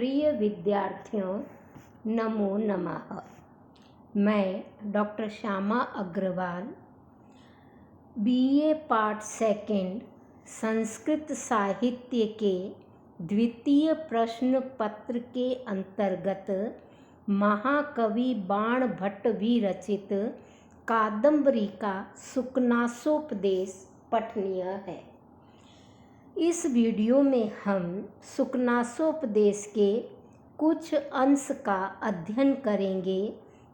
प्रिय विद्यार्थियों, नमो नमः। मैं doctor Shyama Agrawal, BA part second Sanskrit साहित्य के द्वितीय प्रश्न पत्र के अंतर्गत महाकवि बाण भट्ट विरचित कादंबरी का सुकनासोपदेश पठनीय है। इस वीडियो में हम सुकनासोपदेश के कुछ अंश का अध्ययन करेंगे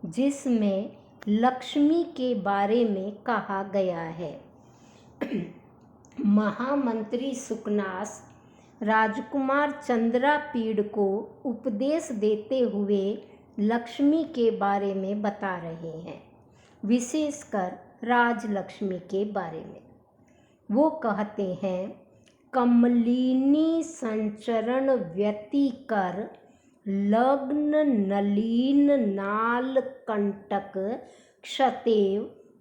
जिसमें लक्ष्मी के बारे में कहा गया है। महामंत्री सुकनास राजकुमार चंद्रापीड़ को उपदेश देते हुए लक्ष्मी के बारे में बता रहे हैं, विशेषकर राजलक्ष्मी के बारे में। वो कहते हैं, कमलिनी संचरण व्यतिकर लग्न नलीन नाल कंटक क्षतेव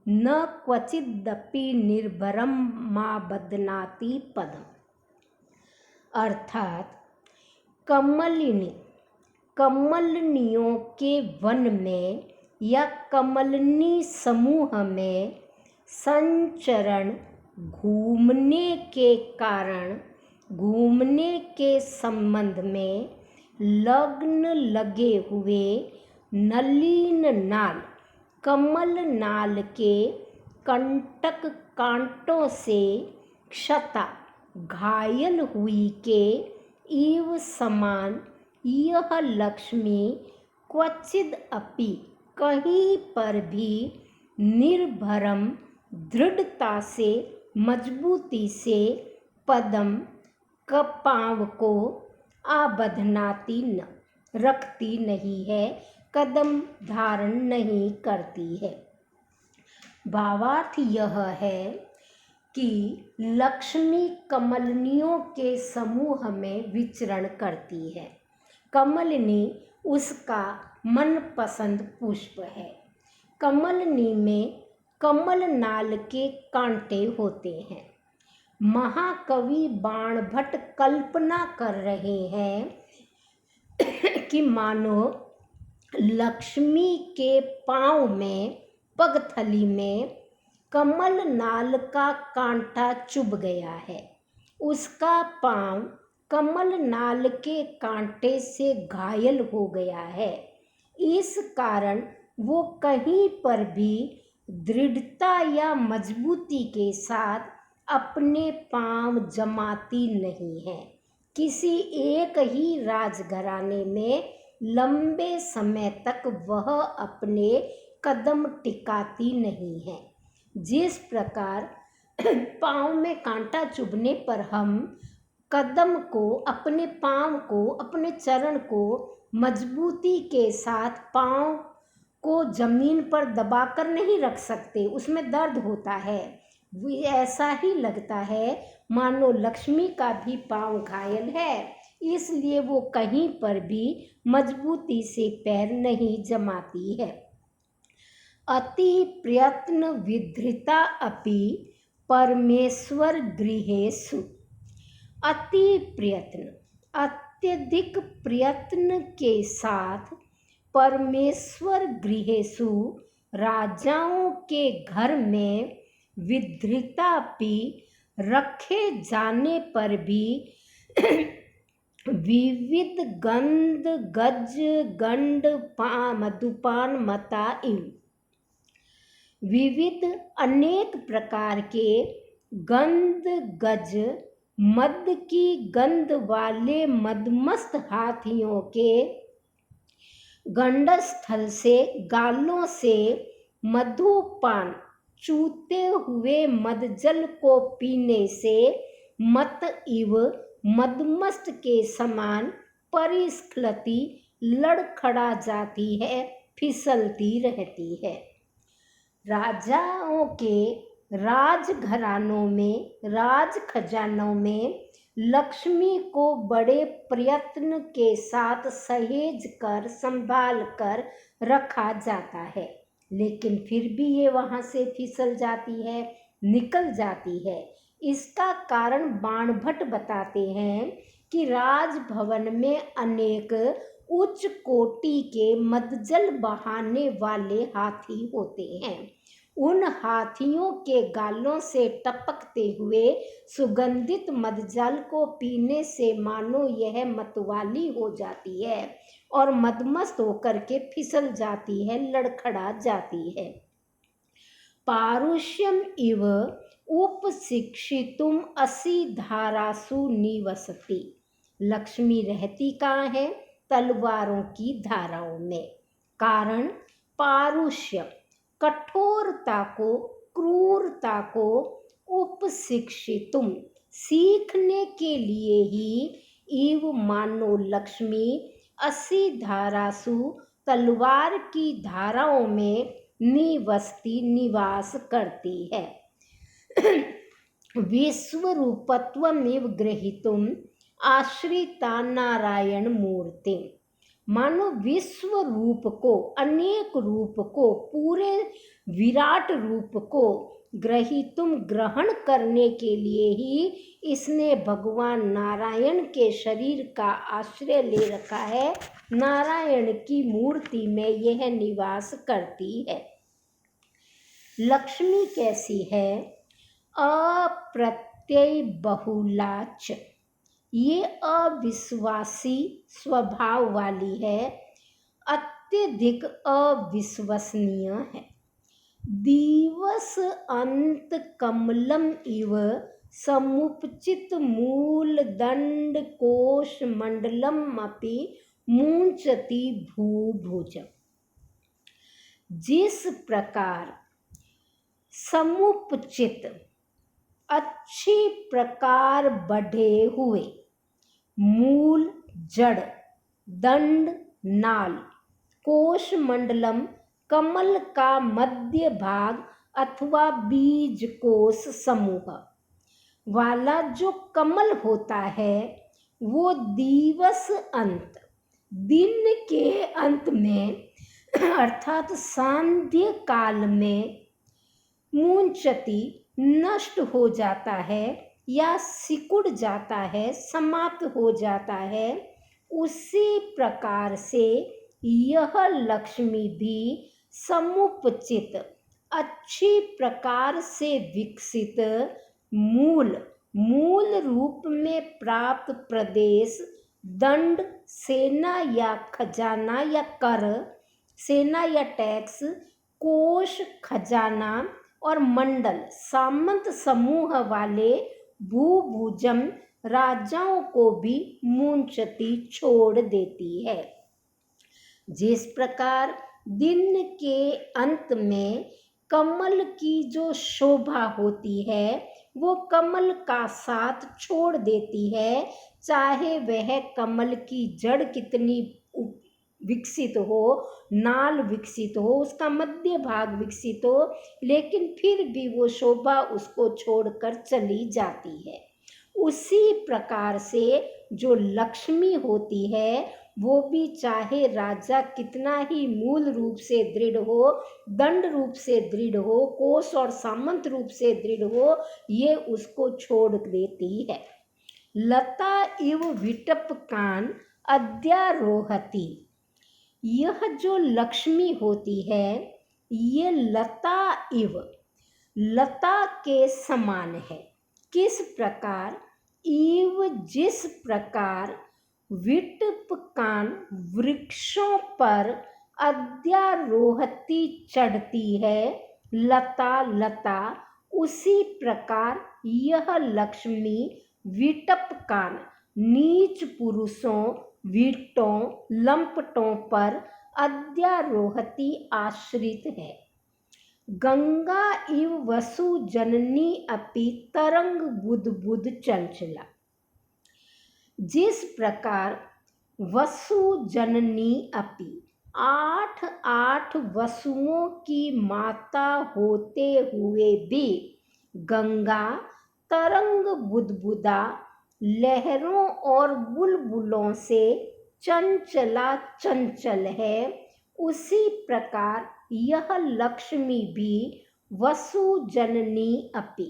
न क्वचिदपि निर्भरम मा बदनाति पदम। अर्थात कमलनियों के वन में या कमलनी समूह में संचरण घूमने के संबंध में लग्न लगे हुए नलीन नाल कमल नाल के कंटक कांटों से क्षता घायल हुई के इव समान यह लक्ष्मी क्वचिद अपि कहीं पर भी निर्भरम दृढ़ता से मजबूती से पदम पांव को आबधनाती न रखती नहीं है, कदम धारण नहीं करती है। भावार्थ यह है कि लक्ष्मी कमलनियों के समूह में विचरण करती है। कमलनी उसका मनपसंद पुष्प है। कमलनी में कमल नाल के कांटे होते हैं। महाकवि बाण भट्ट कल्पना कर रहे हैं कि मानो लक्ष्मी के पांव में पगथली में कमल नाल का कांटा चुभ गया है। उसका पांव कमल नाल के कांटे से घायल हो गया है। इस कारण वो कहीं पर भी दृढ़ता या मजबूती के साथ अपने पांव जमाती नहीं है। किसी एक ही राजघराने में लंबे समय तक वह अपने कदम टिकाती नहीं है। जिस प्रकार पांव में कांटा चुभने पर हम कदम को, अपने पांव को, अपने चरण को मजबूती के साथ पांव को जमीन पर दबाकर नहीं रख सकते, उसमें दर्द होता है। ऐसा ही लगता है मानो लक्ष्मी का भी पांव घायल है, इसलिए वो कहीं पर भी मजबूती से पैर नहीं जमाती है। अति प्रयत्न विधृता अपि परमेश्वर गृहेषु। अति प्रयत्न, अत्यधिक प्रयत्न के साथ परमेश्वर गृहेषु, राजाओं के घर में विधृतापि रखे जाने पर भी विविध गंध गज गंड मधुपान मता इव। विविध अनेक प्रकार के गंध गज मद की गंध वाले मदमस्त हाथियों के गंडस्थल से गालों से मधुपान चूते हुए मदजल को पीने से मत इव मदमस्त के समान परिस्खलती लड़खड़ा जाती है, फिसलती रहती है। राजाओं के राजघरानों में, राज खजानों में लक्ष्मी को बड़े प्रयत्न के साथ सहेज कर, संभाल कर रखा जाता है, लेकिन फिर भी ये वहाँ से फिसल जाती है, निकल जाती है। इसका कारण बाण भट्ट बताते हैं कि राजभवन में अनेक उच्च कोटि के मदजल बहाने वाले हाथी होते हैं। उन हाथियों के गालों से टपकते हुए सुगंधित मदजल को पीने से मानो यह मतवाली हो जाती है और मदमस्त होकर के फिसल जाती है, लड़खड़ा जाती है। पारुष्यम इव उपशिक्षितुम असि धारासु निवसति। लक्ष्मी रहती कहाँ है? तलवारों की धाराओं में। कारण पारुष्य, कठोरता को, क्रूरता को, उपशिक्षितुम सीखने के लिए ही, इव मानो लक्ष्मी, असि धारासु तलवार की धाराओं में, निवसती निवास करती है। विश्वरूपत्वमिव ग्रहीतुम आश्रिता नारायण मूर्ति। मानो विश्व रूप को, अनेक रूप को, पूरे विराट रूप को ग्रहीतुम ग्रहण करने के लिए ही इसने भगवान नारायण के शरीर का आश्रय ले रखा है। नारायण की मूर्ति में यह निवास करती है। लक्ष्मी कैसी है? अप्रत्यय बहुलाच, ये अविश्वासी स्वभाव वाली है, अत्यधिक अविश्वसनीय है। दिवस अंत कमलम इव समुपचित मूल दंड कोश मंडलम अपि मुंचति भूभुज। जिस प्रकार समुपचित, अच्छी प्रकार बढ़े हुए, मूल जड़, दंड नाल, कोश मंडलम कमल का मध्य भाग अथवा बीज कोश समूह वाला जो कमल होता है, वो दिवस अंत, दिन के अंत में अर्थात सांध्य काल में, मुंचति नष्ट हो जाता है या सिकुड़ जाता है, समाप्त हो जाता है। उसी प्रकार से यह लक्ष्मी भी समुपचित, अच्छी प्रकार से विकसित, मूल रूप में प्राप्त प्रदेश, दंड, सेना या खजाना या कर, सेना या टैक्स, कोश, खजाना और मंडल, सामंत समूह वाले भूभुजम राजाओं को भी मुंचती छोड़ देती है। जिस प्रकार दिन के अंत में कमल की जो शोभा होती है वो कमल का साथ छोड़ देती है, चाहे वह कमल की जड़ कितनी विकसित हो, नाल विकसित हो, उसका मध्य भाग विकसित हो, लेकिन फिर भी वो शोभा उसको छोड़कर चली जाती है। उसी प्रकार से जो लक्ष्मी होती है वो भी चाहे राजा कितना ही मूल रूप से दृढ़ हो, दंड रूप से दृढ़ हो, कोश और सामंत रूप से दृढ़ हो, ये उसको छोड़ देती है। लता इव विटपकान अध्यारोहति। यह जो लक्ष्मी होती है ये लता इव, लता के समान है। किस प्रकार? इव जिस प्रकार विटपकान वृक्षों पर अध्यारोहती चढ़ती है लता, उसी प्रकार यह लक्ष्मी विटपकान नीच पुरुषों, विटों, लंपटों पर अध्यारोहती आश्रित है। गंगा इव वसु जननी अपि तरंग बुद चंचला। जिस प्रकार वसु जननी अपि, 8 वसुओं की माता होते हुए भी गंगा तरंग बुदबुदा, लहरों और बुलबुलों से चंचला चंचल है, उसी प्रकार यह लक्ष्मी भी वसु जननी अपि,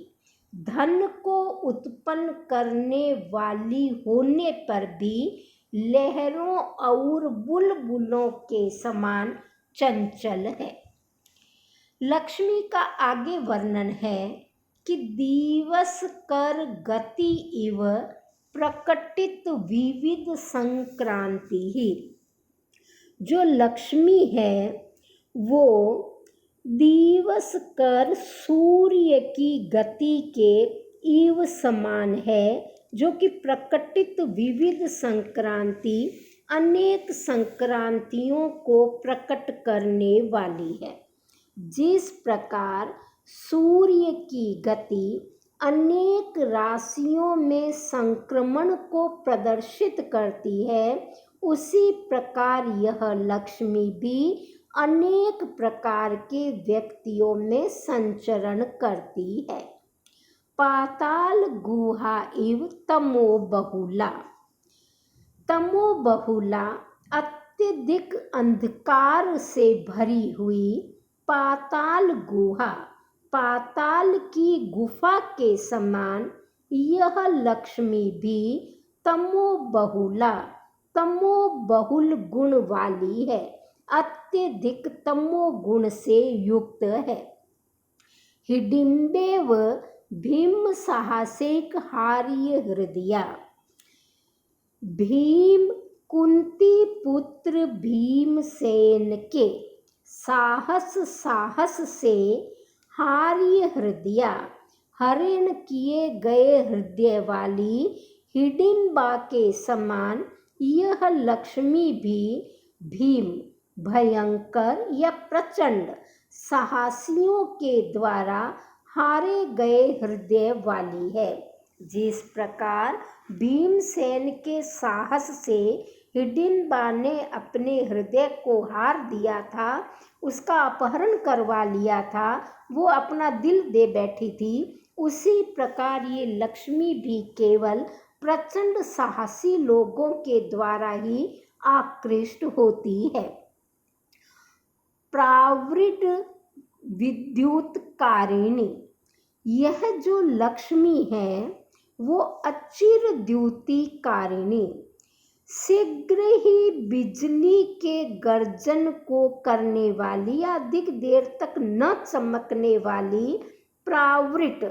धन को उत्पन्न करने वाली होने पर भी लहरों और बुलबुलों के समान चंचल है। लक्ष्मी का आगे वर्णन है कि दिवस कर गति इव प्रकटित विविध संक्रांति ही। जो लक्ष्मी है वो दिवस कर सूर्य की गति के इव समान है, जो कि प्रकटित विविध संक्रांति अनेक संक्रांतियों को प्रकट करने वाली है। जिस प्रकार सूर्य की गति अनेक राशियों में संक्रमण को प्रदर्शित करती है, उसी प्रकार यह लक्ष्मी भी अनेक प्रकार के व्यक्तियों में संचरण करती है। पाताल गुहा इव तमो बहुला। तमो बहुला अत्यधिक अंधकार से भरी हुई पाताल गुहा, पाताल की गुफा के समान यह लक्ष्मी भी तमो बहुला, तमो बहुल गुण वाली है, अत्यधिक तमो गुण से युक्त है। हिडिंबेव भीम साहसिक हार्य हृदया। भीम कुंती पुत्र भीमसेन के साहस से हार्य हृदया, हरण किए गए हृदय वाली हिडिंबा के समान यह लक्ष्मी भी भीम, भयंकर या प्रचंड साहसियों के द्वारा हारे गए हृदय वाली है। जिस प्रकार भीमसेन के साहस से हिडिंबा ने अपने हृदय को हार दिया था, उसका अपहरण करवा लिया था, वो अपना दिल दे बैठी थी, उसी प्रकार ये लक्ष्मी भी केवल प्रचंड साहसी लोगों के द्वारा ही आकृष्ट होती है। प्रावृड विद्युत कारिणी। यह जो लक्ष्मी है वो अचिर द्युति कारिणी, शीघ्र ही बिजली के गर्जन को करने वाली या अधिक देर तक न चमकने वाली प्रावृत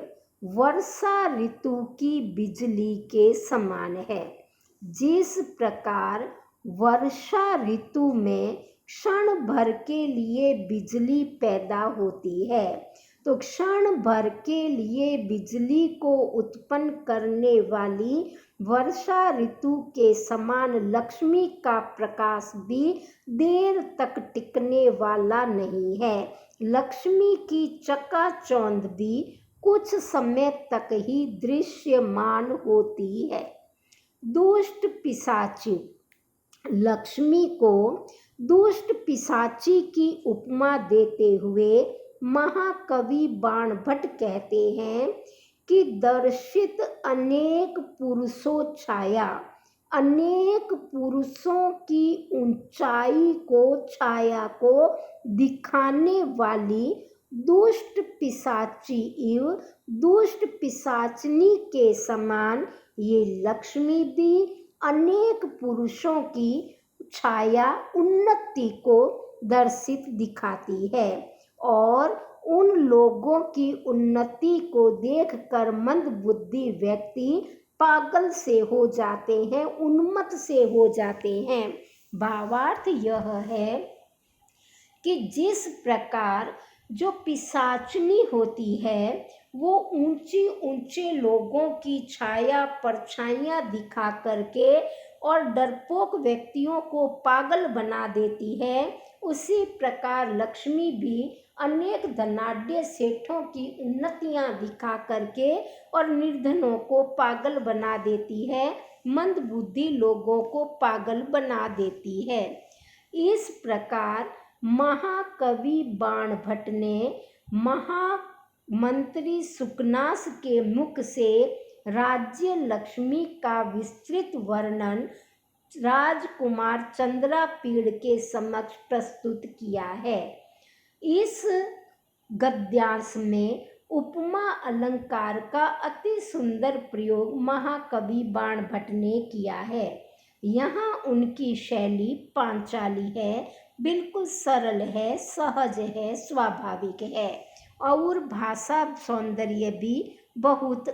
वर्षा ऋतु की बिजली के समान है। जिस प्रकार वर्षा ऋतु में क्षण भर के लिए बिजली पैदा होती है, तो क्षण भर के लिए बिजली को उत्पन्न करने वाली वर्षा ऋतु के समान लक्ष्मी का प्रकाश भी देर तक टिकने वाला नहीं है। लक्ष्मी की चकाचौंध भी कुछ समय तक ही दृश्यमान होती है। दुष्ट पिशाची। लक्ष्मी को दुष्ट पिशाची की उपमा देते हुए महाकवि बाणभट्ट कहते हैं कि दर्शित अनेक पुरुषों छाया, अनेक पुरुषों की ऊंचाई को छाया को दिखाने वाली दुष्ट पिशाची इव दुष्ट पिशाचनी के समान ये लक्ष्मी भी अनेक पुरुषों की छाया उन्नति को दर्शित दिखाती है, और उन लोगों की उन्नति को देखकर मंद बुद्धि व्यक्ति पागल से हो जाते हैं, उन्मत्त से हो जाते हैं। भावार्थ यह है कि जिस प्रकार जो पिशाचनी होती है वो ऊंची ऊंचे लोगों की छाया परछाइयाँ दिखा करके और डरपोक व्यक्तियों को पागल बना देती है, उसी प्रकार लक्ष्मी भी अनेक धनाढ्य सेठों की उन्नतियां दिखा करके और निर्धनों को पागल बना देती है, मंद बुद्धि लोगों को पागल बना देती है। इस प्रकार महाकवि बाणभट्ट ने महामंत्री सुकनास के मुख से राज्य लक्ष्मी का विस्तृत वर्णन राजकुमार चंद्रापीड़ के समक्ष प्रस्तुत किया है। इस गद्यांश में उपमा अलंकार का अति सुंदर प्रयोग महाकवि बाण भट्ट ने किया है। यहाँ उनकी शैली पांचाली है, बिल्कुल सरल है, सहज है, स्वाभाविक है और भाषा सौंदर्य भी बहुत